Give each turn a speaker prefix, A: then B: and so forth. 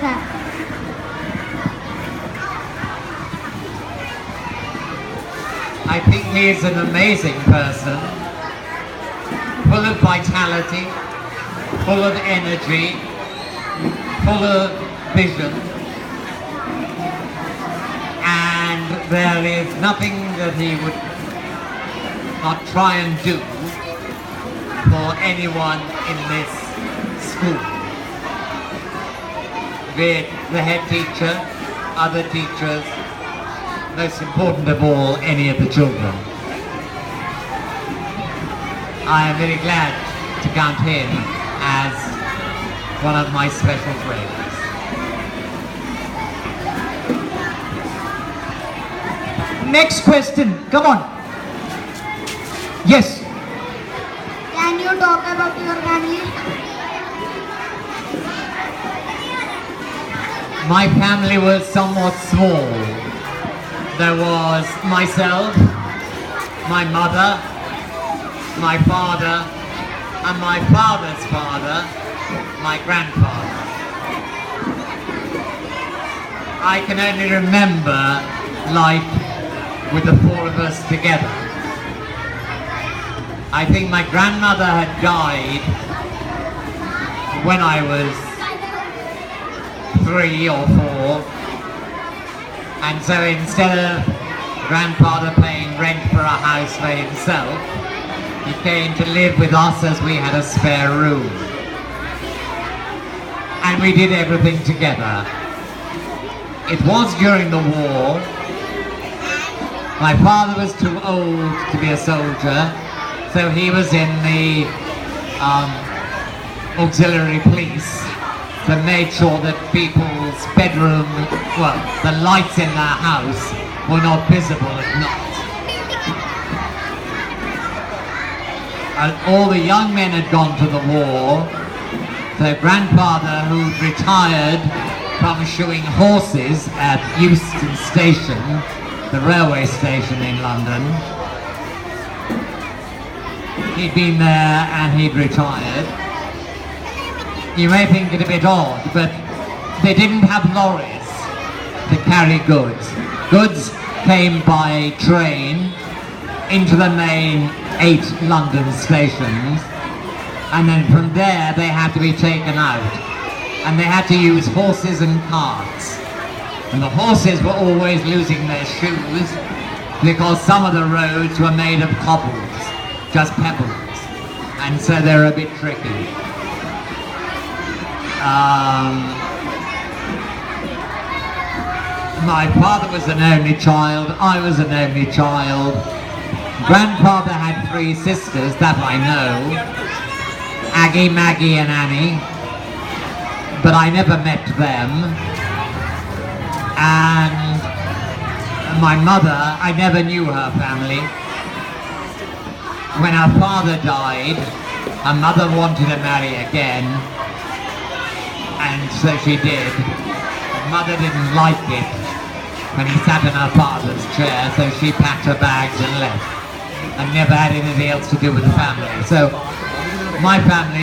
A: sir.
B: I think he is an amazing person, full of vitality, full of energy, full of vision, and there is nothing that he would not try and do for anyone in this school, be it the head teacher, other teachers, most important of all, any of the children. I am very glad to count him as one of my special friends.
C: Next question, come on. Yes.
A: Can you talk about your family?
B: My family was somewhat small. There was myself, my mother, my father, and my father's father, my grandfather. I can only remember life with the four of us together. I think my grandmother had died when I was 3 or 4. And so instead of grandfather paying rent for a house for himself, he came to live with us as we had a spare room. And we did everything together. It was during the war. My father was too old to be a soldier, so he was in the auxiliary police that made sure that people's bedroom, well, the lights in their house were not visible at night. All the young men had gone to the war. So grandfather, who retired from shoeing horses at Euston Station, the railway station in London, he'd been there and he'd retired. You may think it a bit odd, but they didn't have lorries to carry goods. Goods came by train into the main 8 London stations, and then from there they had to be taken out. And they had to use horses and carts. And the horses were always losing their shoes because some of the roads were made of cobbles, just pebbles. And so they're a bit tricky. My father was an only child, I was an only child. Grandfather had 3 sisters, that I know, Aggie, Maggie and Annie, but I never met them. And my mother, I never knew her family. When her father died, her mother wanted to marry again, and so she did. Her mother didn't like it when he sat in her father's chair, so she packed her bags and left, and never had anything else to do with the family. So my family